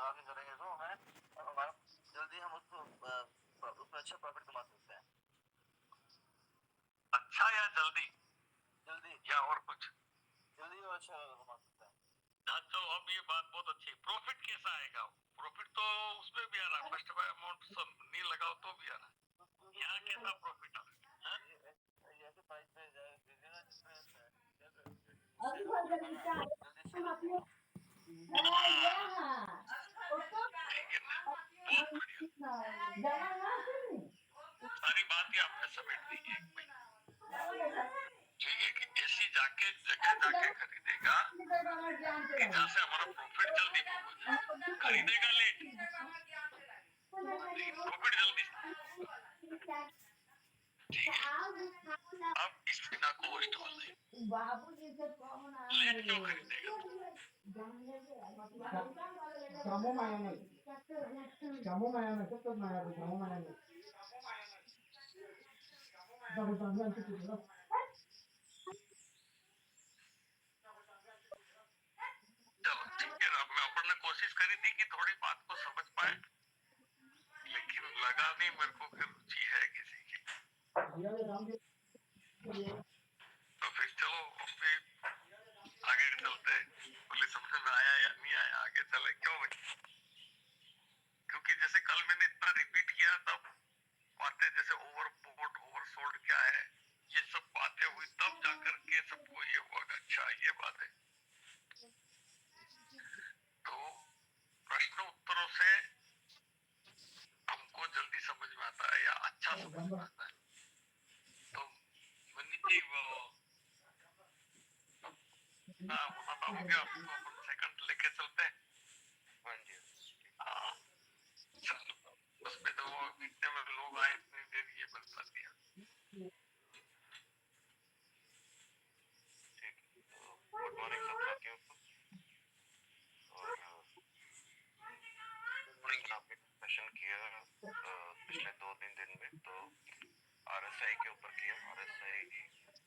लगा के करेंगे तो हमें हमारा जल्दी हम उसको उसमें अच्छा प्रॉफिट कमा सकते हैं। अच्छा या जल्दी जल्दी या और कुछ जल्दी और अच्छा कमा सकते हैं। हाँ, तो अब ये बात बहुत अच्छी है। प्रॉफिट कैसा आएगा? प्रॉफिट तो उसमें भी आ रहा है, फर्स्ट बाय अमाउंट सब नहीं लगाओ तो भी आ रहा है। यहाँ कैसा प्रॉफिट आ रहा है? ऐसे प्राइस पे जाए दीजिएगा जिसमें सारी बात ही आपने समेट दी है एक में। ठीक है कि ऐसी जाके जगह जाके खरीदेगा कि जहाँ से हमारा प्रॉफिट जल्दी पहुंचे। खरीदेगा लेट लेकिन प्रॉफिट जल्दी होगा। ठीक है, अब इसका कॉस्ट वाला है। लेट क्यों खरीदेगा? चलो ठीक है, अब मैं अपन ने कोशिश करी थी कि थोड़ी बात को समझ पाए, लेकिन लगा नहीं मेरे को कि रुचि है किसी की। तो फिर चलो हम भी आगे चलते हैं। बोले समझ में आया या नहीं आया, आगे चले क्यों भाई? क्योंकि जैसे कल मैंने इतना रिपीट किया तब बातें जैसे ओवरबोट ओवरसोल्ड क्या है, ये सब बातें हुई तब जाकर के सबको ये हुआ अच्छा ये बात है। तो प्रश्न उत्तरों से हमको जल्दी समझ में आता है या अच्छा समझ में आता है। तो मनी जी वो वहाँ हो गया, आपको अपन सेकंड लेके चलते हैं। हाँ जी हाँ चलो, उसमें तो वो इतने में लोग आए इतनी देर ये बता दिया। ठीक है, तो गुड मॉर्निंग सब साथियों को। और आपने सेशन किया पिछले 2-3 दिन में, तो आरएसआई के ऊपर किया। आरएसआई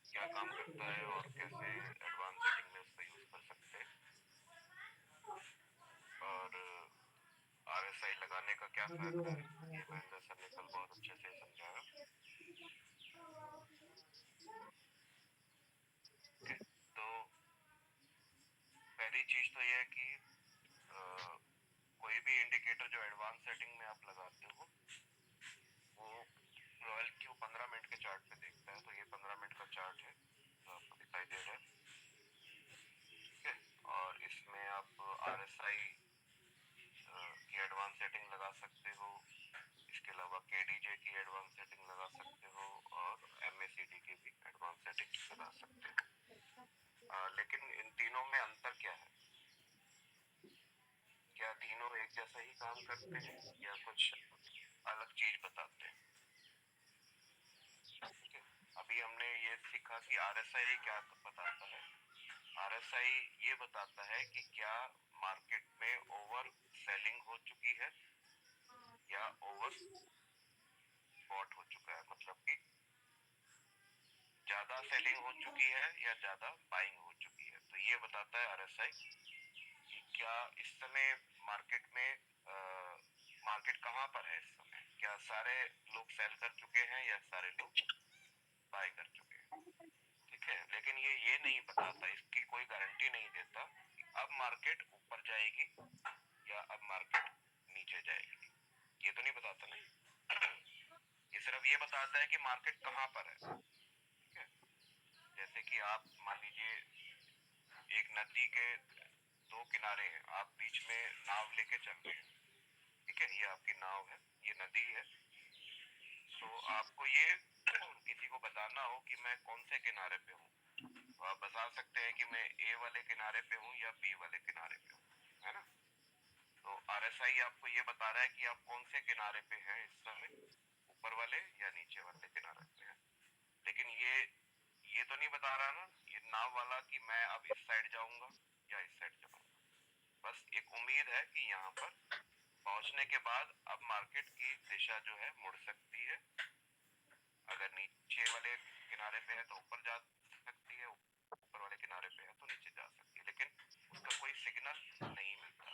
क्या काम करता है और कैसे एडवांस सेटिंग में उसको यूज कर सकते हैं, और आरएसआई लगाने का क्या फायदा है, ये महेंद्र सर ने कल बहुत अच्छे से समझाया। तो पहली चीज तो यह है कि कोई भी इंडिकेटर जो एडवांस सेटिंग में आप लगाते हो वो रॉयल क्यू 15 मिनट के चार्ट पे देखता है। तो ये 15 मिनट का चार्ट है तो आपको दिखाई दे रहा है। ठीक है, और इसमें आप आरएसआई की एडवांस सेटिंग लगा सकते हो, इसके अलावा केडीजे की एडवांस सेटिंग लगा सकते हो और एमएसीडी की भी एडवांस सेटिंग लगा सकते हो। लेकिन इन तीनों में अंतर क्या है? क्या तीनों एक जैसा ही काम करते हैं या कुछ अलग चीज बताते हैं? अभी हमने ये सीखा कि आरएसआई क्या बताता है। आरएसआई ये बताता है कि क्या मार्केट में ओवर सेलिंग हो चुकी है या ओवर बॉट हो चुका है, मतलब कि ज्यादा सेलिंग हो चुकी है या ज्यादा बाइंग हो चुकी है। तो ये बताता है आरएसआई कि क्या इस समय मार्केट में मार्केट कहाँ पर है इस समय, क्या सारे लोग सेल कर चुके हैं या सारे लोग बाय कर चुके हैं। ठीक है, लेकिन ये नहीं बताता, इसकी कोई गारंटी नहीं देता कि अब मार्केट ऊपर जाएगी या अब मार्केट नीचे जाएगी। ये तो नहीं बताता ना। ये सिर्फ ये बताता है कि मार्केट कहाँ पर है। ठीक है, जैसे कि आप मान लीजिए एक नदी के 2 किनारे हैं, आप बीच में नाव लेके चल रहे हैं। ठीक है, ये आपकी नाव है, ये नदी है। तो आपको ये किसी को बताना हो कि मैं कौन से किनारे पे हूँ, तो आप बता सकते हैं कि मैं ए वाले किनारे पे हूँ या बी वाले किनारे पे हूँ, है ना। तो आरएसआई आपको ये बता रहा है कि आप कौन से किनारे पे हैं इस समय, ऊपर वाले या नीचे वाले किनारे पे हैं। लेकिन ये तो नहीं बता रहा ना ये नाव वाला कि मैं अब इस साइड जाऊंगा या इस साइड जाऊंगा। बस एक उम्मीद है कि यहाँ पर पहुंचने के बाद अब मार्केट की दिशा जो है मुड़ सकती है। अगर नीचे वाले किनारे पे है तो ऊपर जा सकती है, ऊपर वाले किनारे पे है तो नीचे जा सकती है, लेकिन उसका कोई सिग्नल नहीं मिलता।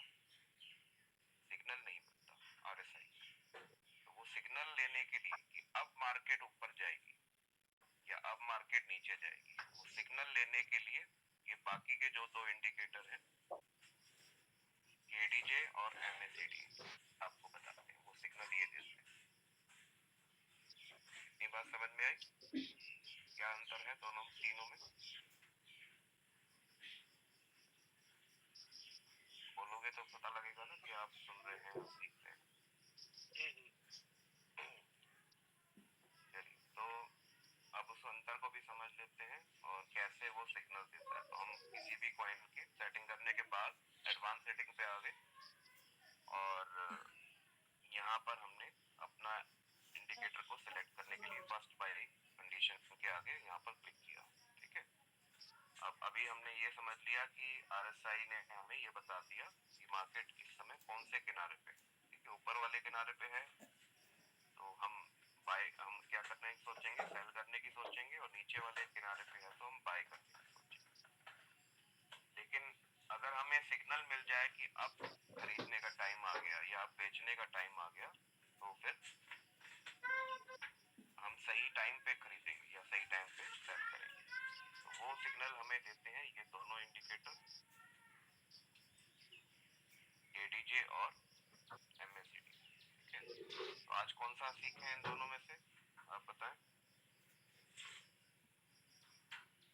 जाएगी। वो सिग्नल लेने के लिए ये बाकी के जो दो इंडिकेटर हैं एडीजे और एमएसीडी आपको बताते हैं, वो सिग्नल ये देते हैं। ये बात समझ में आई? क्या अंतर है दोनों तीनों में? बोलोगे तो पता लगेगा ना कि आप सुन रहे हैं और सीख रहे हैं। चलिए, तो अब उस अंतर को भी समझ लेते हैं और कैसे वो सिग्नल देता है। तो हम किसी भी कॉइन की सेटिंग करने के बाद एडवांस सेटिंग पे आ गए और यहाँ पर हमने अपना इंडिकेटर को सिलेक्ट करने के लिए फर्स्ट बाइनरी कंडीशन के आगे यहाँ पर क्लिक किया। ठीक है, अब अभी हमने ये समझ लिया कि आरएसआई ने हमें ये बता दिया कि मार्केट इस समय कौन से किनारे पे, ठीक है, ऊपर वाले किनारे पे है तो हम क्या करने की सोचेंगे, सेल करने की सोचेंगे, और नीचे वाले किनारे पे है तो हम बाय करने की सोचेंगे। लेकिन अगर हमें सिग्नल मिल जाए कि अब खरीदने का टाइम आ गया या अब बेचने का टाइम आ गया, तो फिर हम सही टाइम पे खरीदेंगे या सही टाइम पे सेल करेंगे। तो वो सिग्नल हमें देते हैं ये दोनों इंडिकेटर, एडीजे और एमएसीडी। ठीक है, तो आज कौन सा सीखे हैं इन दोनों में से, आप बताएं,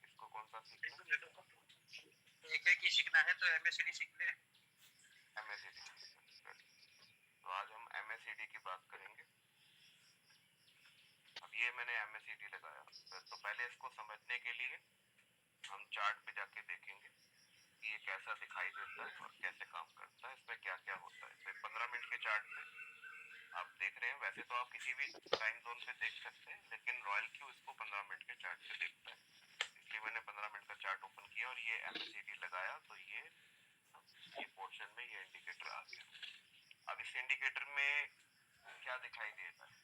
इसको कौन सा सीखना है? एक ही सीखना है तो एमएससीडी सीख ले। एमएसीडी। तो आज हम एमएसीडी की बात करेंगे। अब ये मैंने एमएसीडी लगाया, तो पहले इसको समझने के लिए हम चार्ट पे जाके देखेंगे कि ये कैसा दिखाई देता है और कैसे काम करता है, इसमें क्या क्या होता है। तो 15 मिनट के चार्ट पे आप देख रहे हैं, वैसे तो आप किसी भी टाइम जोन पे देख सकते हैं, लेकिन रॉयल क्यू इसको 15 मिनट के चार्ट पे देखता है, इसलिए मैंने 15 मिनट का चार्ट ओपन किया और ये एमएसीडी लगाया। तो ये पोर्शन में ये इंडिकेटर आ गया। अब इस इंडिकेटर में क्या दिखाई दे रहा है,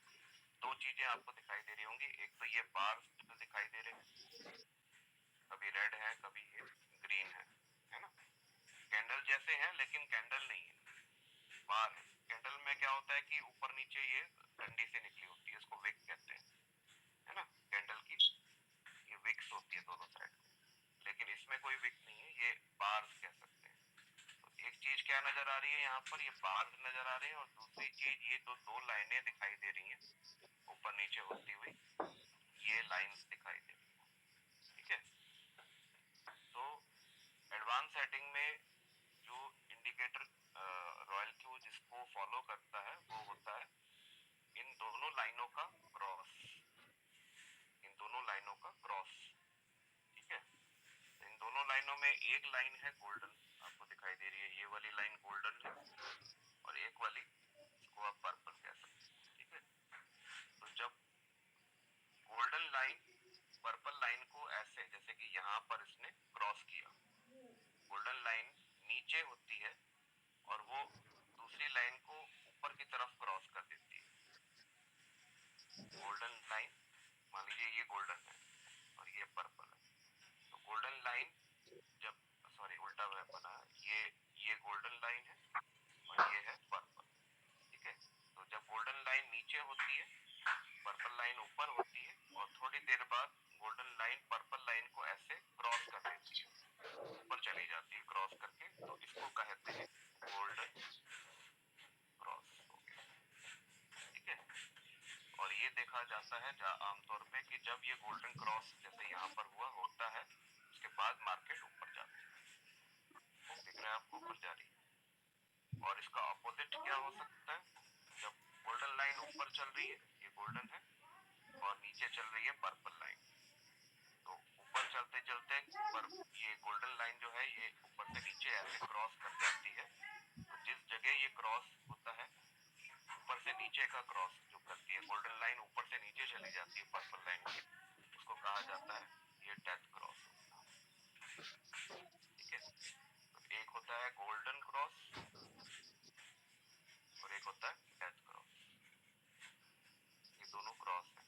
दो चीजें आपको दिखाई दे रही होंगी। एक तो ये बार्स दिखाई दे रहे हैं, कभी रेड है कभी ये ग्रीन है ना, कैंडल जैसे हैं लेकिन कैंडल नहीं है, बार है। कैंडल में क्या होता है कि ऊपर नीचे ये डंडी से निकली होती है, इसको विक कहते हैं, है ना, कैंडल की ये विक्स होती है दोनों साइड में, लेकिन इसमें कोई विक नहीं है, ये बार्स कह सकते हैं। तो एक चीज क्या नजर आ रही है यहाँ पर, ये बार्स नजर आ रहे हैं, और दूसरी चीज ये जो दो लाइनें दिखाई दे रही हैं ऊपर नीचे होती हुई, ये लाइंस दिखाई दे रही है। ठीक है, तो एडवांस सेटिंग में जो इंडिकेटर रॉयल क्यू जिसको फॉलो करता है वो होता है इन दोनों लाइनों का क्रॉस, इन दोनों लाइनों का क्रॉस। ठीक है, इन दोनों लाइनों में एक लाइन है गोल्डन, आपको दिखाई दे रही है, ये वाली लाइन गोल्डन है, और एक वाली इसको आप पर्पल कह सकते हैं। ठीक है, तो जब गोल्डन लाइन पर्पल लाइन को ऐसे, जैसे कि यहाँ पर इसने क्रॉस किया, गोल्डन लाइन नीचे होती है और वो दूसरी लाइन को ऊपर की तरफ क्रॉस कर देती है। गोल्डन लाइन, मान लीजिए ये गोल्डन है और ये पर्पल है, तो गोल्डन लाइन जब, सॉरी उल्टा बना, ये गोल्डन लाइन है और ये है पर्पल। ठीक है, तो जब गोल्डन लाइन नीचे होती है, पर्पल लाइन ऊपर होती है, और थोड़ी देर बाद गोल्डन लाइन पर्पल लाइन को ऐसे क्रॉस कर देती है, ऊपर चली जाती है क्रॉस करके, तो इसको कहते हैं गोल्डन क्रॉस हो गया। ठीक है, और ये देखा जाता है आमतौर पे कि जब ये गोल्डन क्रॉस जैसे यहाँ पर हुआ होता है, उसके बाद मार्केट ऊपर जाती है, दिख रहा है आपको ऊपर जा रही है। और इसका अपोजिट क्या हो सकता है, जब गोल्डन लाइन ऊपर चल रही है, ये गोल्डन है, और नीचे चल रही है पर्पल लाइन, तो ऊपर चलते चलते पर ये गोल्डन लाइन जो है ये ऊपर से नीचे ऐसे क्रॉस कर जाती है। तो जिस जगह ये क्रॉस होता है, ऊपर से नीचे का क्रॉस जो करती है गोल्डन लाइन, ऊपर से नीचे चली जाती है पर्पल लाइन की, उसको कहा जाता है ये डेथ क्रॉस। ठीक है, तो एक होता है गोल्डन क्रॉस और एक होता है डेथ क्रॉस, ये दोनों क्रॉस है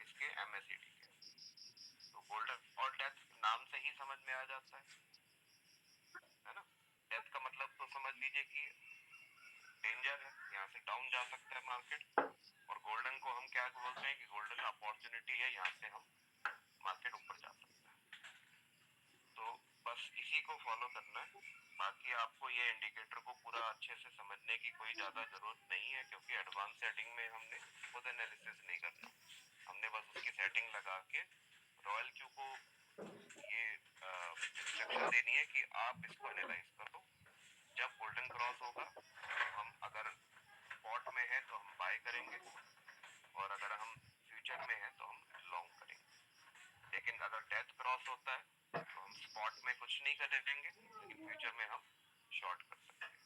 इसके एमएसीडी के। तो गोल्डन और डेथ नाम से ही समझ में आ जाता है ना, डेथ का मतलब तो समझ लीजिए कि डेंजर है, यहाँ से डाउन जा सकता है मार्केट, और गोल्डन को हम क्या बोलते हैं कि गोल्डन अपॉर्चुनिटी है, यहाँ से हम फॉलो करना है। बाकी आपको ये इंडिकेटर को पूरा अच्छे से समझने की कोई ज़्यादा ज़रूरत नहीं है, क्योंकि एडवांस सेटिंग में हमने खुद एनालिसिस नहीं करना, हमने बस उसकी सेटिंग लगा के रॉयल क्यू को ये इंस्ट्रक्शन देनी है कि आप इसको एनालाइज करो। जब गोल्डन क्रॉस होगा हम अगर स्पॉट में है तो हम बाय करेंगे, और अगर हम फ्यूचर में है तो हम लॉन्ग करेंगे। लेकिन अगर डेथ क्रॉस होता है तो हम स्पॉट में कुछ नहीं करेंगे, लेकिन फ्यूचर में हम शॉर्ट कर सकते हैं।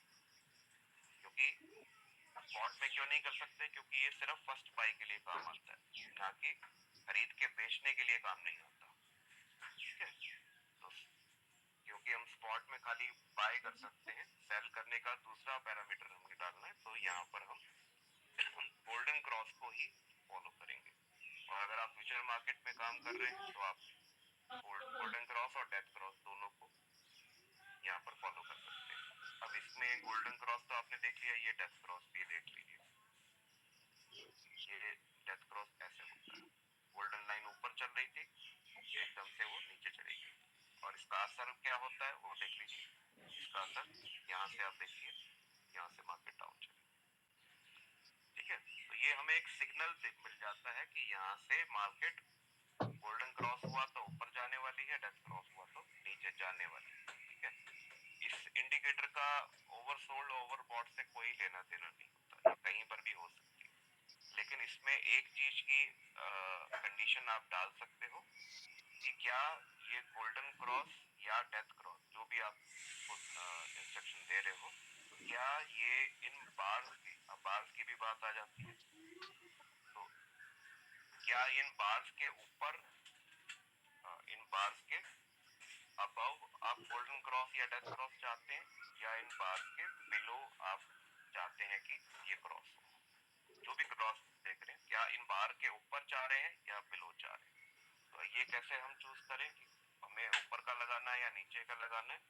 क्योंकि स्पॉट में क्यों नहीं कर सकते? क्योंकि ये सिर्फ फर्स्ट बाय के लिए काम आता है, ना कि खरीद के बेचने के लिए काम नहीं आता। ठीक है, तो क्योंकि हम स्पॉट में खाली बाय कर सकते हैं, सेल करने का दूसरा पैरामीटर हमें डालना है, तो यहाँ पर हम गोल्डन क्रॉस को ही फॉलो करेंगे। और अगर आप फ्यूचर मार्केट में काम कर रहे हैं तो आप गोल्डन क्रॉस और डेथ क्रॉस दोनों को यहाँ पर फॉलो कर सकते हैं। अब इसमें गोल्डन क्रॉस तो आपने देख लिया, ये डेथ क्रॉस भी देख लीजिए। ये डेथ क्रॉस ऐसे होता है, गोल्डन लाइन ऊपर चल रही थी, एकदम से वो नीचे चलेगी, और इसका असर क्या होता है वो देख लीजिए। इसका असर यहाँ से आप देखिए, यहाँ से मार्केट डाउन चले। ठीक है, तो ये हमें एक सिग्नल मिल जाता है कि यहाँ से मार्केट गोल्डन क्रॉस हुआ तो ऊपर जाने वाली है, डेथ क्रॉस हुआ तो नीचे जाने वाली है। ठीक है, इस इंडिकेटर का ओवरसोल्ड ओवरबॉट से कोई लेना देना नहीं होता, ये कहीं पर भी हो सकती है। लेकिन इसमें एक चीज की कंडीशन आप डाल सकते हो कि क्या ये गोल्डन क्रॉस या डेथ क्रॉस, जो भी आप इंस्ट्रक्शन दे रहे हो, क्या ये इन बार्स की, अब बार्स की भी बात आ जाती है, तो क्या इन बार्स के ऊपर, इन बार्स के अबव आप गोल्डन क्रॉस या डेथ क्रॉस चाहते हैं, या इन बार्स के बिलो आप चाहते हैं कि ये क्रॉस हो? जो भी क्रॉस देख रहे हैं, क्या इन बार के ऊपर चाह रहे हैं या बिलो चाह रहे हैं? तो ये कैसे हम चूज करें कि हमें ऊपर का लगाना है या नीचे का लगाना है?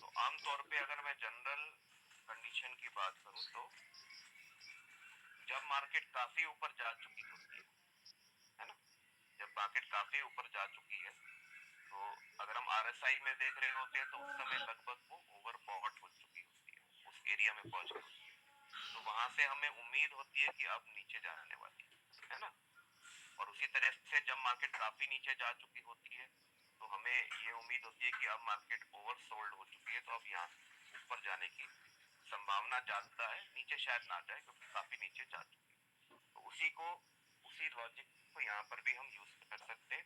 तो आमतौर पे अगर मैं जनरल कंडीशन की बात करूं तो जब मार्केट काफी ऊपर जा चुकी होती है ना, जब मार्केट काफी ऊपर जा चुकी है, तो अगर हम आरएसआई में देख रहे होते हैं तो उस समय लगभग वो ओवरबॉट हो चुकी होती है, उस एरिया में पहुंच गई होती है, तो वहां से हमें उम्मीद होती है कि अब नीचे जाने वाली है ना। और उसी तरह से जब मार्केट काफी नीचे जा चुकी होती है तो हमें ये उम्मीद होती है कि अब मार्केट ओवरसोल्ड हो चुकी है, तो अब यहाँ ऊपर जाने की संभावना ज्यादा है, नीचे शायद ना जाए क्योंकि काफी नीचे जा चुकी है। तो उसी लॉजिक को यहाँ पर भी हम यूज कर सकते हैं।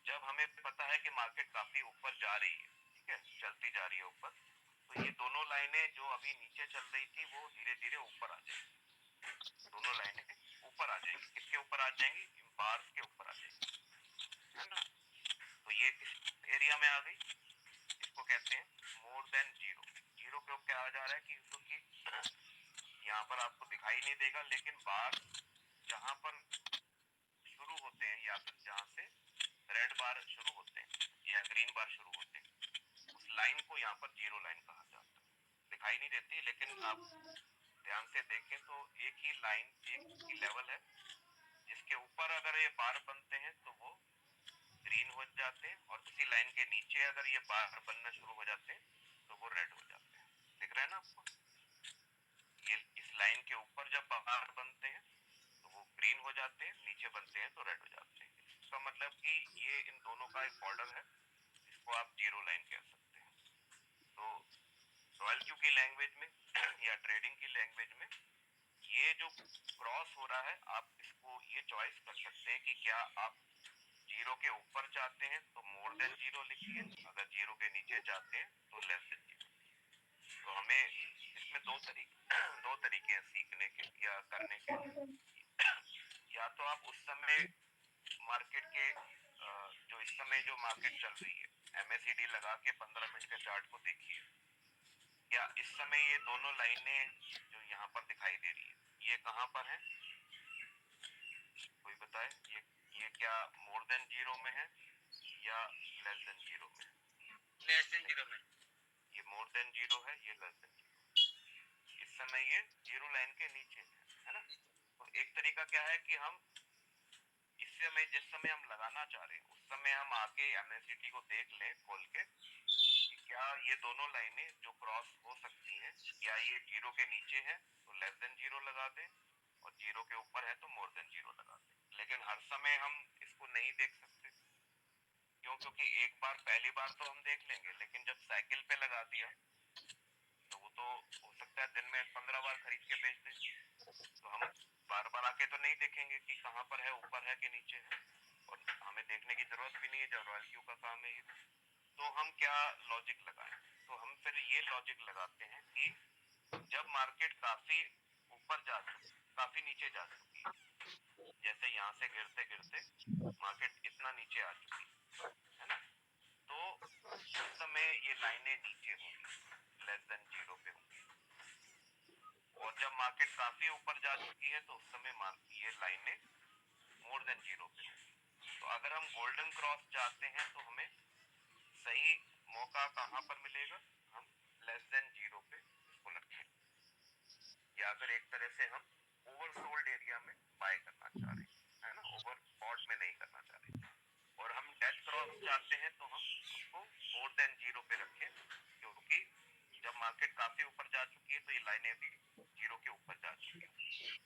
जब हमें पता है कि मार्केट काफी ऊपर जा रही है, ठीक है, चलती जा रही है ऊपर, तो ये दोनों लाइनें जो अभी नीचे चल रही थी वो धीरे धीरे ऊपर आ जाएंगी, दोनों लाइनें ऊपर आ जाएंगी। किसके ऊपर आ जाएंगी? बार्स के ऊपर आ जाएंगी, है ना। तो ये किस एरिया में आ गई? इसको कहते हैं मोर देन जीरो। जीरो क्यों कहा जा रहा है? क्योंकि यहाँ पर आपको दिखाई नहीं देगा, लेकिन बार जहां पर शुरू होते हैं या फिर जहां से रेड बार शुरू होते हैं या ग्रीन बार शुरू होते हैं, उस लाइन को यहाँ पर जीरो लाइन कहा जाता है। दिखाई नहीं देती, लेकिन आप ध्यान से देखें तो एक ही लाइन, एक ही लेवल है, जिसके ऊपर अगर ये बार बनते हैं तो वो ग्रीन हो जाते हैं, और इसी लाइन के नीचे अगर ये बार बनना शुरू हो जाते हैं तो वो रेड हो जाते हैं। दिख रहा है ना आपको? ये इस लाइन के ऊपर जब बार बनते हैं तो वो ग्रीन हो जाते हैं, नीचे बनते हैं तो रेड हो जाते हैं। इसका मतलब कि ये इन दोनों का एक बॉर्डर है, इसको आप जीरो लाइन कह सकते हैं। तो रॉयल क्यू की लैंग्वेज में या ट्रेडिंग की लैंग्वेज में ये जो क्रॉस हो रहा है, आप इसको ये चॉइस कर सकते हैं कि क्या आप जीरो के ऊपर चाहते हैं तो मोर देन जीरो लिखिए, अगर जीरो के नीचे चाहते हैं तो लेस देन जीरो। तो हमें इसमें दो तरीके हैं सीखने के या करने के। या तो आप उस समय मार्केट के जो इस समय जो मार्केट चल रही है, MACD लगा के 15 मिनट के चार्ट को देखिए। क्या इस समय ये दोनों लाइनें जो यहाँ पर दिखाई दे रही है, ये कहाँ पर है? कोई बताए? ये क्या मोर देन जीरो में है या लेस देन जीरो में? लेस देन जीरो में। ये मोर देन जीरो है, ये लेस देन जीरो। इस समय ये जीरो लाइन के नीचे है ना। तो एक तरीका क्या है कि हम इस समय, जिस समय हम लगाना चाह रहे हैं, उस समय हम आके MACD को देख लें खोल के कि क्या ये दोनों लाइनें जो क्रॉस हो सकती हैं, या ये जीरो के नीचे है तो लेस देन जीरो लगा दें, और जीरो के ऊपर है तो मोर देन जीरो लगा दें। लेकिन हर समय हम इसको नहीं देख सकते, क्यों? क्योंकि एक बार, पहली बार तो हम देख लेंगे, लेकिन जब साइकिल पे लगा दिया तो वो तो हो सकता है दिन में 15 बार खरीद के बेच दें, तो हम बार बार आके तो नहीं देखेंगे कि कहाँ पर है, ऊपर है कि नीचे है, और हमें देखने की जरूरत भी नहीं है, जब रॉयल क्यू का काम है ये। तो हम क्या लॉजिक लगाएं? तो हम फिर ये लॉजिक लगाते हैं कि जब मार्केट काफी ऊपर जा चुकी, काफी नीचे जा चुकी है, जैसे यहाँ से गिरते गिरते मार्केट इतना नीचे आ चुकी है ना, तो उस समय ये लाइनें नीचे होंगी, लेस देन जीरो पे होंगी। और जब मार्केट काफी ऊपर जा चुकी है तो उस समय ये लाइनें मोर देन जीरो पे होंगी। तो अगर हम गोल्डन क्रॉस चाहते हैं तो हमें सही मौका कहाँ पर मिलेगा? हम लेस देन जीरो पे इसको रखें, या फिर एक तरह से हम ओवरसोल्ड एरिया में बाय करना चाह रहे हैं, है ना, ओवर बॉट में नहीं करना चाह रहे, और हम डेथ क्रॉस चाहते हैं तो हम उसको मोर देन जीरो पे रखें, क्योंकि जब मार्केट काफी ऊपर जा चुकी है तो ये लाइनें भी जीरो के ऊपर जा चुकी है।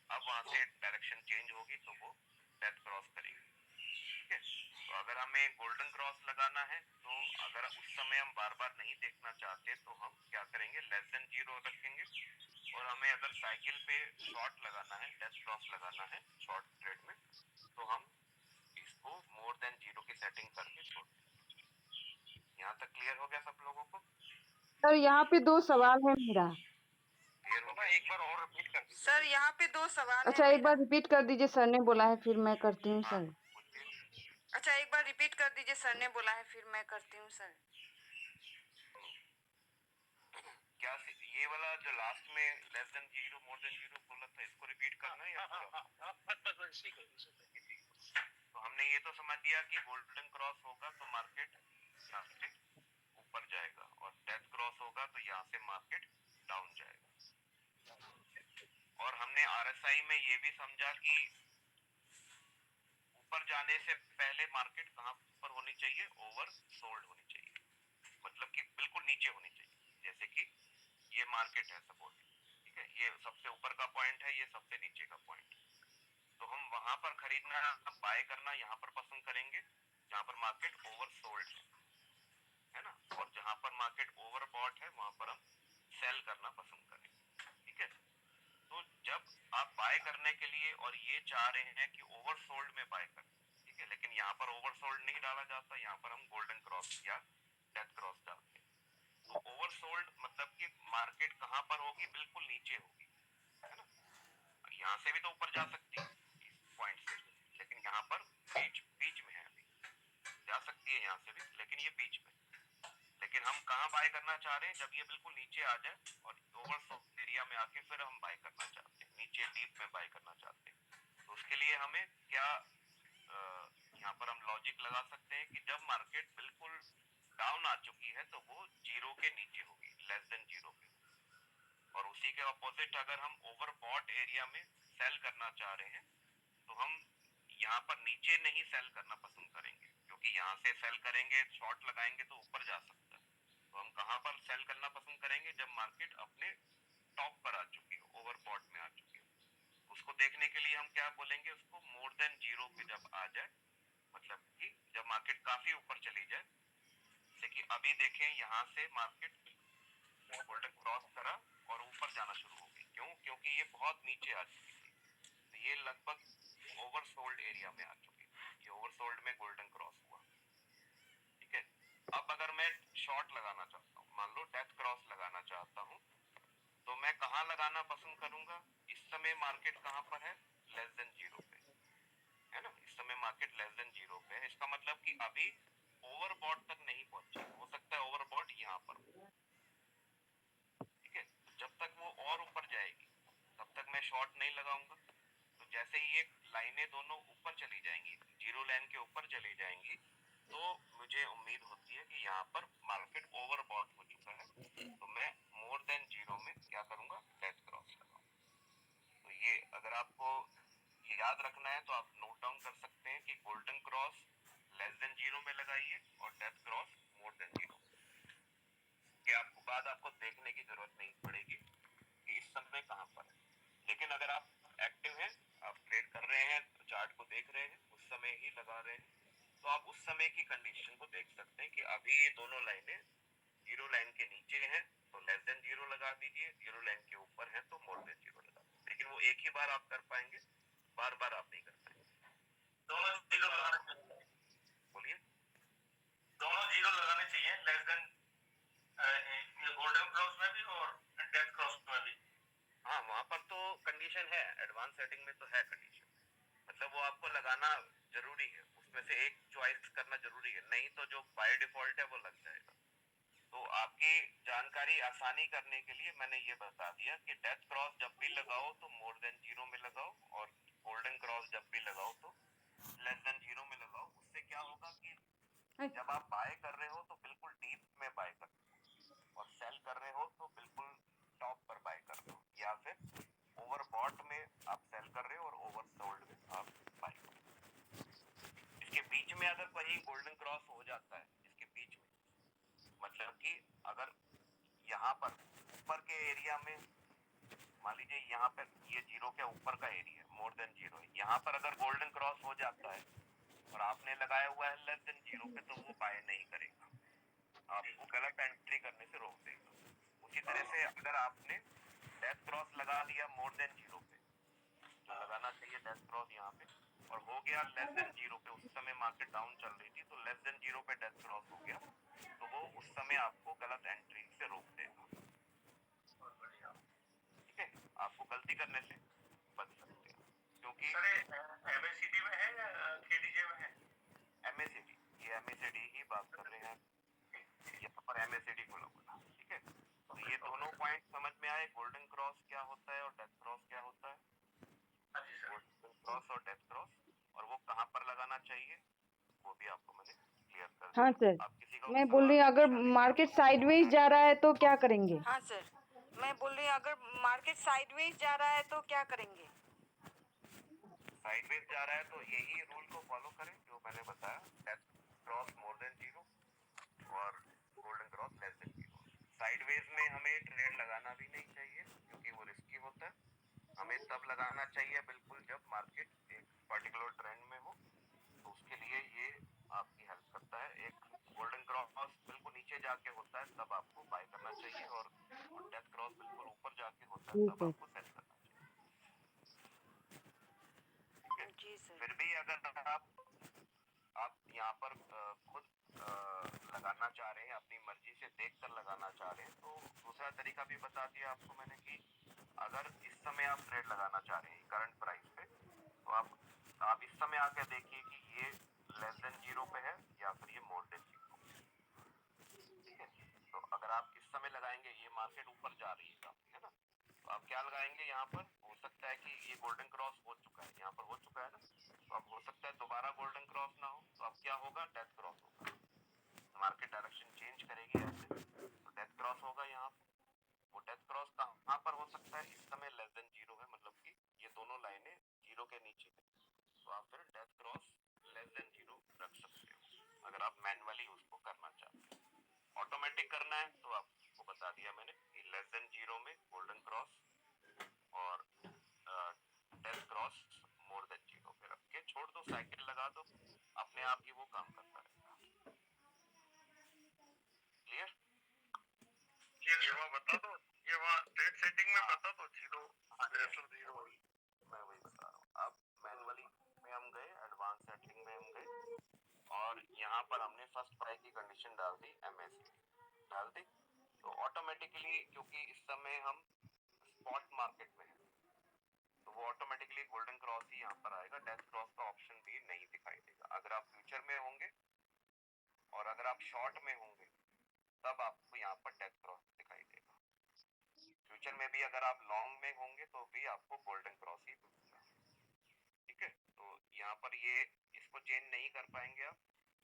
अब वहां से डायरेक्शन चेंज होगी तो वो डेथ क्रॉस करेगी। ठीक है, तो अगर हमें गोल्डन क्रॉस लगाना है तो अगर उस समय हम बार बार नहीं देखना चाहते तो हम क्या करेंगे? लेस देन जीरो रखेंगे, और हमें अगर साइकिल पे शॉर्ट लगाना है, डेथ क्रॉस लगाना है शॉर्ट ट्रेड में, तो हम इसको मोर देन जीरो की सेटिंग करके छोड़ देंगे। यहाँ तक क्लियर हो गया सब लोगों को? सर यहाँ पे 2 सवाल है मेरा। क्लियर हो गया? एक बार और रिपीट कर दीजिए। सर यहाँ पे 2 सवाल अच्छा है एक बार मेरा। रिपीट कर दीजिए, सर ने बोला है, फिर मैं करती हूँ हाँ, सर। पूछिए। अच्छा एक बार रिपीट कर दीजिए, सर ने बोला है, फिर मैं करती हूँ सर। क्या ये वाला जो लास्ट में लेस देन जीरो मोर देन जीरो बोला था, इसको रिपीट करना है या पूरा? बस तो हमने ये तो समझ लिया कि गोल्डन क्रॉस होगा तो मार्केट यहाँ से ऊपर जाएगा, और डेथ क्रॉस होगा तो यहाँ से मार्केट डाउन जाएगा। और हमने आरएसआई में ये भी समझा कि ऊपर जाने से पहले मार्केट कहाँ पर होनी चाहिए? ओवर सोल्ड होनी चाहिए, मतलब कि बिल्कुल नीचे होनी चाहिए। जैसे कि ये मार्केट है सपोज, ठीक है, ये सबसे ऊपर का पॉइंट है, ये सबसे नीचे का पॉइंट, तो हम वहां पर खरीदना, बाय करना यहाँ पर पसंद करेंगे जहाँ पर मार्केट ओवर सोल्ड है ना, और जहाँ पर मार्केट ओवर बॉट है वहां पर हम सेल करना पसंद करेंगे। ठीक है, तो जब आप बाय करने के लिए और ये चाह रहे हैं कि ओवर सोल्ड में बाय करें, ठीक है, लेकिन यहाँ पर ओवर सोल्ड नहीं डाला जाता, यहाँ पर हम गोल्डन क्रॉस या डेथ क्रॉस डालते हैं। तो ओवर सोल्ड मतलब कि मार्केट कहाँ पर होगी? बिल्कुल नीचे होगी, है ना, यहाँ से भी तो ऊपर जा सकती है इस पॉइंट से, लेकिन यहाँ पर बीच में है, अभी जा सकती है यहाँ से भी, लेकिन ये बीच में। लेकिन हम कहाँ बाय करना चाह रहे हैं? जब ये बिल्कुल नीचे आ जाए और ओवर सोल्ड एरिया में आके फिर हम बाय करना चाहते हैं, नीचे डीप में बाय करना चाहते हैं। तो उसके लिए हमें क्या यहाँ पर हम लॉजिक लगा सकते हैं कि जब मार्केट बिल्कुल डाउन आ चुकी है तो वो जीरो के नीचे होगी, लेस देन जीरो पे। और उसी के अपोजिट अगर हम ओवर बॉट एरिया में सेल करना चाह रहे हैं तो हम यहाँ पर नीचे नहीं सेल करना पसंद करेंगे, क्योंकि यहाँ से सेल करेंगे, शॉर्ट लगाएंगे तो ऊपर जा सकता है। तो हम कहाँ पर सेल करना पसंद करेंगे? जब मार्केट अपने टॉप पर आ चुकी हो, ओवर बॉट में आ चुकी हो। उसको देखने के लिए हम क्या बोलेंगे? उसको मोर देन जीरो पे जब आ जाए, मतलब कि जब मार्केट काफी ऊपर चली जाए, जैसे कि अभी देखें यहाँ से मार्केट गोल्डन क्रॉस करा और ऊपर जाना शुरू हो गई। क्यों? क्योंकि ये बहुत नीचे आ चुकी थी, तो ये लगभग ओवरसोल्ड एरिया में आ चुकी थी, ये ओवरसोल्ड में गोल्डन क्रॉस हुआ। ठीक है, अब अगर मैं शॉर्ट लगाना चाहता हूँ, मान लो डेथ क्रॉस लगाना चाहता हूँ, तो मैं कहाँ लगाना पसंद करूंगा? इस समय मार्केट कहाँ पर है? लेस देन जीरो पे, है ना, इस समय मार्केट लेस देन जीरो पे है। इसका मतलब कि अभी ओवरबॉट तक नहीं पहुंची, हो सकता है ओवरबॉट यहाँ पर। ठीक है, तो जब तक वो और ऊपर जाएगी तब तक मैं शॉर्ट नहीं लगाऊंगा। तो जैसे ही ये लाइनें दोनों ऊपर चली जाएंगी, जीरो लाइन के ऊपर चली जाएंगी, तो मुझे उम्मीद होती है कि यहाँ पर मार्केट ओवरबॉट हो चुका है, तो मैं मोर देन जीरो में क्या करूंगा? डेथ क्रॉस लगाऊंगा। तो ये अगर आपको ये याद रखना है तो आप नोट डाउन कर सकते हैं कि golden cross less than zero में लगाइए और death cross more than zero. बाद आपको देखने की जरूरत नहीं पड़ेगी कि इस समय कहाँ पर है। लेकिन अगर आप एक्टिव हैं, आप ट्रेड कर रहे हैं, चार्ट को देख रहे हैं, उस समय ही लगा रहे हैं, तो आप उस समय की कंडीशन को देख सकते हैं कि अभी ये दोनों लाइनें जीरो लाइन के नीचे हैं तो लेस देन जीरो लगा दीजिए, जीरो लाइन के ऊपर है तो मोर देन जीरो लगा दीजिए। लेकिन वो एक ही बार आप कर पाएंगे, बार बार आप नहीं कर पाएंगे। दोनों जीरो लगाने चाहिए, बोलिए। दोनों जीरो लगाने चाहिए, लेस देन ये गोल्डन क्रॉस में भी और डेथ क्रॉस में भी। हाँ, वहां पर तो कंडीशन है, एडवांस सेटिंग में तो है कंडीशन, मतलब वो आपको लगाना जरूरी है, उसमें से एक चॉइस करना जरूरी है, नहीं तो जो बाय डिफॉल्ट है वो लग जाएगा। तो आपकी जानकारी आसानी करने के लिए मैंने ये बता दिया कि डेथ क्रॉस जब भी लगाओ तो मोर देन जीरो में लगाओ, और गोल्डन क्रॉस जब भी लगाओ तो लेस देन जीरो में लगाओ। उससे क्या होगा कि जब आप बाय कर रहे हो तो बिल्कुल डीप में बाय कर रहे हो, और सेल कर रहे हो तो बिल्कुल टॉप पर बाय कर रहे हो, या फिर ओवर बॉट में आप सेल कर रहे हो और ओवर सोल्ड में आप बाय कर रहे हो। इसके बीच में अगर कहीं गोल्डन क्रॉस हो जाता है, इसके बीच में मतलब कि अगर यहाँ पर ऊपर के एरिया में मान लीजिए यहाँ पर ये जीरो के ऊपर का एरिया मोर देन जीरो है, यहाँ पर अगर गोल्डन क्रॉस हो जाता है और आपने लगाया हुआ है लेस देन जीरो पे, तो वो बाय नहीं करेगा, आपको गलत एंट्री करने से रोक देगा। उसी तरह से अगर आपने डेथ क्रॉस लगा दिया मोर देन जीरो पे, जो लगाना चाहिए डेथ क्रॉस यहाँ पे, और हो गया लेस देन जीरो पे, उस समय मार्केट डाउन चल रही थी तो लेस देन जीरो पे डेथ क्रॉस हो गया, तो वो उस समय आपको गलत एंट्री से रोक देगा। ठीक है, आपको गलती करने से बच सकते हैं, क्योंकि एमएसीडी में है या केडीजे में है? एमएसीडी, ये एमएसीडी ही बात कर रहे हैं, यहाँ पर एमएसीडी को लगना। ठीक है, तो ये दोनों पॉइंट समझ में आए, गोल्डन क्रॉस क्या होता है और डेथ क्रॉस क्या होता है। गोल्डन क्रॉस और डेथ क्रॉस, और वो कहाँ पर लगाना चाहिए वो भी आपको मैंने क्लियर कर दिया। हाँ सर, आप किसी का मैं बोल रही हूँ अगर मार्केट साइडवेज जा रहा है तो क्या करेंगे? हाँ सर, मैं बोल रही हूँ अगर मार्केट साइडवेज जा रहा है तो क्या करेंगे? साइडवेज जा रहा है तो यही रूल को फॉलो करें जो मैंने बताया, death cross more than zero और golden cross less than zero. Sideways में हमें ट्रेड लगाना भी नहीं चाहिए क्योंकि वो रिस्की होता है, हमें तब लगाना चाहिए बिल्कुल जब मार्केट एक पर्टिकुलर ट्रेंड में हो, तो उसके लिए ये आपकी हेल्प करता है। एक गोल्डन क्रॉस बिल्कुल नीचे जाके होता है तब आपको बाय करना चाहिए, और डेथ क्रॉस बिल्कुल ऊपर जाके होता है तब आपको सेल करना चाहिए। ठीक है, जी सर। फिर भी अगर आप यहाँ पर खुद लगाना चाह रहे हैं, अपनी मर्जी से देखकर लगाना चाह रहे हैं, तो दूसरा तरीका भी बता दिया आपको मैंने कि अगर इस समय आप ट्रेड लगाना चाह रहे हैं करंट प्राइस पे, तो आप इस समय आके देखिए कि ये लेस देन जीरो पे है या फिर ये मोर देन जीरो। ठीक है, तो अगर आप इस समय लगाएंगे, ये मार्केट ऊपर जा रही है काफी, है ना, तो आप क्या लगाएंगे, यहाँ पर हो सकता है कि ये गोल्डन क्रॉस हो चुका है, यहाँ पर हो चुका है ना, तो अब हो सकता है दोबारा गोल्डन क्रॉस ना हो, तो अब क्या होगा, डेथ क्रॉस होगा, मार्केट डायरेक्शन चेंज करेगी ऐसे, तो डेथ क्रॉस होगा यहाँ पर। वो डेथ क्रॉस कहाँ पर हो सकता है, इस समय लेस देन जीरो है, मतलब कि ये दोनों लाइनें जीरो के नीचे है, तो आप फिर death cross less than zero रख सकते हो अगर आप मैनुअली उसको करना चाहते हैं। ऑटोमेटिक करना है तो आपको बता दिया मैंने कि लेस देन जीरो में गोल्डन क्रॉस और death cross more than zero पे रख के छोड़ दो, साइकिल लगा दो, अपने आप ही वो काम करता रहेगा। क्लियर? ये वहाँ बता दो, ये वहाँ डेट सेटिंग में बता दो, जीरो जीरो। मैं वही बता रहा हूँ, अब मैनुअली में हम गए, एडवांस सेटिंग में हम गए, और यहाँ पर हमने फर्स्ट बाय की कंडीशन डाल दी, एमएसीडी डाल दी, तो ऑटोमेटिकली क्योंकि इस समय हम स्पॉट मार्केट में है, तो वो ऑटोमेटिकली गोल्डन क्रॉस ही यहाँ पर आएगा, डेथ क्रॉस का ऑप्शन भी नहीं दिखाई देगा। अगर आप फ्यूचर में होंगे और अगर आप शॉर्ट में होंगे तब आपको यहाँ पर डेथ क्रॉस दिखाई देगा। फ्यूचर में भी अगर आप लॉन्ग में होंगे तो भी आपको गोल्डन क्रॉस ही मिलेगा। ठीक है, तो यहाँ पर ये इसको चेंज नहीं कर पाएंगे आप,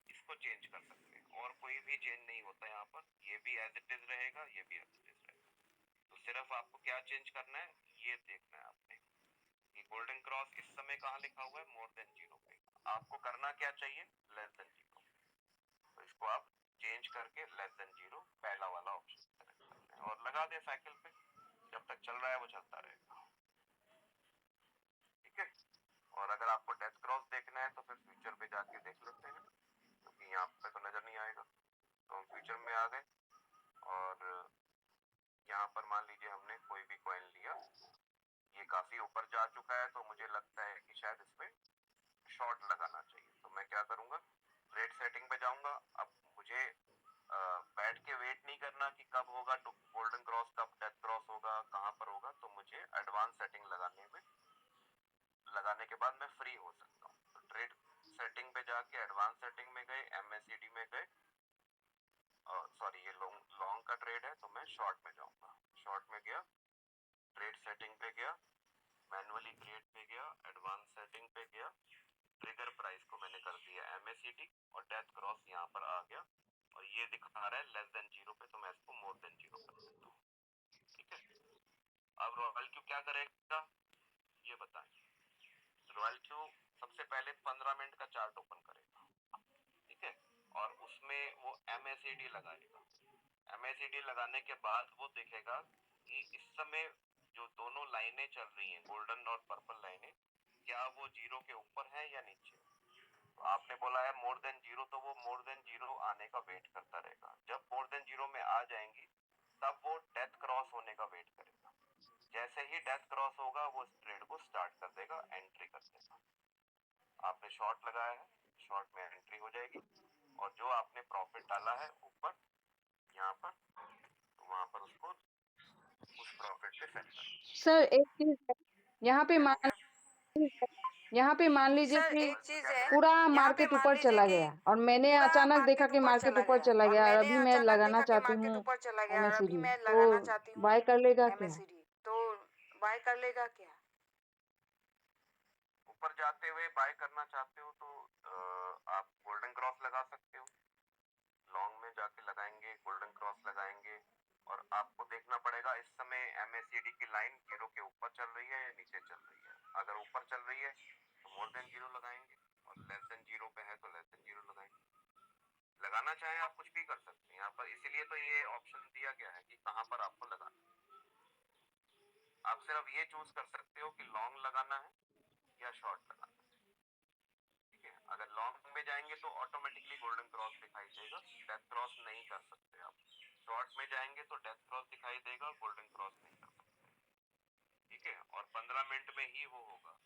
इसको चेंज कर सकते हैं, और कोई भी चेंज नहीं होता यहाँ पर, ये भी एज इट इज रहेगा, ये भी एज इट इज रहेगा। तो सिर्फ आपको क्या चेंज करना है, ये देखना है आपने कि गोल्डन क्रॉस इस समय कहाँ लिखा हुआ है, मोर देन जीरो पे, आपको करना क्या चाहिए, लेस देन जीरो, तो इसको आप चेंज करके लेस देन जीरो पहला वाला ऑप्शन सेलेक्ट करना लगा दे साइकिल पे, जब तक चल रहा है वो चलता रहेगा, ठीक है। और अगर आपको डेथ क्रॉस देखना है तो फिर फ्यूचर पे जाके देख लेते हैं, क्योंकि यहाँ पे तो नजर नहीं आएगा। तो हम फ्यूचर में आ गए और यहाँ पर मान लीजिए हमने कोई भी कॉइन लिया, ये काफी ऊपर जा चुका है, तो मुझे लगता है कि शायद इसमें शॉर्ट लगाना चाहिए। तो मैं क्या करूंगा, ट्रेड सेटिंग पे जाऊंगा। अब मुझे बैठ के वेट नहीं करना कि कब होगा गोल्डन क्रॉस, कब डेथ क्रॉस होगा, कहाँ पर होगा। तो मुझे एडवांस सेटिंग लगाने के बाद मैं फ्री हो सकता हूँ। तो ट्रेड सेटिंग पे जाके एडवांस सेटिंग में गए, MACD में गए, सॉरी ये लॉन्ग का ट्रेड है तो मैं शॉर्ट में जाऊंगा। शॉर्ट में गया, ट्रेड सेटिंग पे गया, मैनुअली क्रिएट पे गया, एडवांस सेटिंग पे गया, ट्रिगर प्राइस को मैंने कर दिया MACD और डेथ क्रॉस यहाँ पर आ गया और ये दिखा रहा है लेस देन 0 पे, तो मैं इसको मोर देन 0 कर देता हूँ, ठीक है। अब रॉयल क्यू क्या करेगा ये बताएं। रॉयल क्यू सबसे पहले 15 मिनट का चार्ट ओपन करेगा, ठीक है, और उसमें वो MACD लगाएगा। MACD लगाने के बाद वो देखेगा कि इस समय जो दोनों लाइनें चल रही हैं, गोल्डन और पर्पल लाइनें, क्या वो 0 के ऊपर है या नीचे। तो आपने बोला है मोर देन 0, तो वो मोर देन 0 आने का वेट करता रहेगा। जब मोर देन 0 में आ जाएंगी तब वो डेथ क्रॉस होने का वेट करेगा। जैसे ही डेथ क्रॉस होगा वो इस ट्रेड को स्टार्ट कर देगा, एंट्री कर देगा। आपने शॉर्ट लगाया है, शॉर्ट में एंट्री हो जाएगी और जो आपने प्रॉफिट डाला है ऊपर यहाँ पर, तो वहां पर उसको उस प्रॉफिट पे सेट कर। सर एक चीज है, यहाँ पे मान लीजिए सर कि एक चीज है, पूरा यहाँ पे मार्केट मान ऊपर लीजिए चला कि गया और मैंने पूरा अचानक देखा मार्केट कि ऊपर मार्केट चला ऊपर गया चला और गया और मैंने अभी मैं अचानक लगाना देखा कि चाहती मार्केट हूँ ऊपर चला गया और अभी MACD, मैं तो लगाना चाहती हूँ बाय कर लेगा क्या? MACD, तो बाय कर लेगा क्या? ऊपर जाते हुए बाय करना चाहते हो तो आप गोल्डन क्रॉस लगा सकते हो। लॉन्ग में जाके लगाएंगे, गोल्डन क्रॉस लगाएंगे और आपको देखना पड़ेगा इस समय MACD की लाइन 0 के ऊपर चल रही है या नीचे चल रही है। अगर ऊपर चल रही है तो मोर देन 0 लगाएंगे और लेस देन 0 पे है तो लेस देन 0 लगाएंगे। लगाना चाहे आप कुछ भी कर सकते हैं यहाँ पर, इसीलिए तो ये ऑप्शन दिया गया है कि कहाँ पर आपको लगाना है। आप सिर्फ ये चूज कर सकते हो कि लॉन्ग लगाना है या शॉर्ट लगाना है, ठीक है। अगर लॉन्ग में जाएंगे तो ऑटोमेटिकली गोल्डन क्रॉस दिखाई देगा, डेथ क्रॉस नहीं कर सकते आप। शॉर्ट में जाएंगे तो डेथ क्रॉस दिखाई देगा, गोल्डन क्रॉस नहीं कर सकते, ठीक है। और 15 मिनट में ही वो होगा,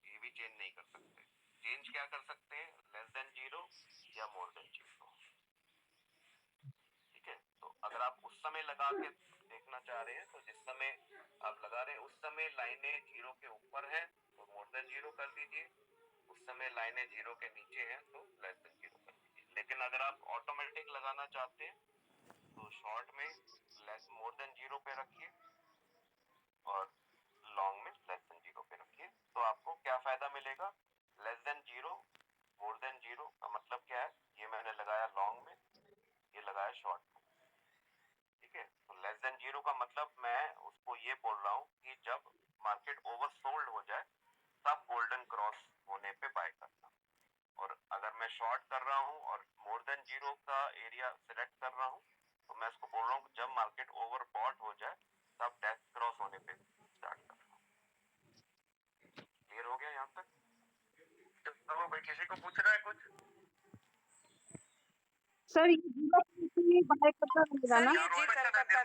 ये भी चेंज नहीं कर सकते। चेंज क्या कर सकते हैं, लेस देन 0 या मोर देन 0, ठीक है। तो अगर आप उस समय लगा के देखना चाह रहे हैं तो जिस समय आप लगा रहे हैं उस समय लाइनें 0 के ऊपर है तो मोर देन 0 कर दीजिए, उस समय लाइनें 0 के नीचे हैं तो लेस देन 0 कर दीजिए। लेकिन अगर आप ऑटोमेटिक लगाना चाहते हैं तो शॉर्ट में मोर देन 0 पे रखिए और लॉन्ग में लेस देन 0 पे रखिए। तो आपको क्या फायदा मिलेगा, लेस देन 0, मोर देन 0 का मतलब क्या है, ये मैंने लगाया लॉन्ग में, ये लगाया शॉर्ट में, ठीक है। तो लेस देन 0 का मतलब मैं उसको ये बोल रहा हूँ कि जब मार्केट ओवरसोल्ड हो जाए तब गोल्डन क्रॉस होने पे बाय करना। और अगर मैं शॉर्ट कर रहा हूँ और मोर देन 0 का एरिया सिलेक्ट कर रहा हूँ तो मैं इसको बोल रहा हूँ जब मार्केट ओवरबॉट हो जाए तब डेथ क्रॉस होने पे स्टार्ट करना। क्लियर हो गया यहाँ तक? तो कोई किसी को पूछ रहा है कुछ? सर ये बाय करता रहेगा सर ना? ये जी सर करता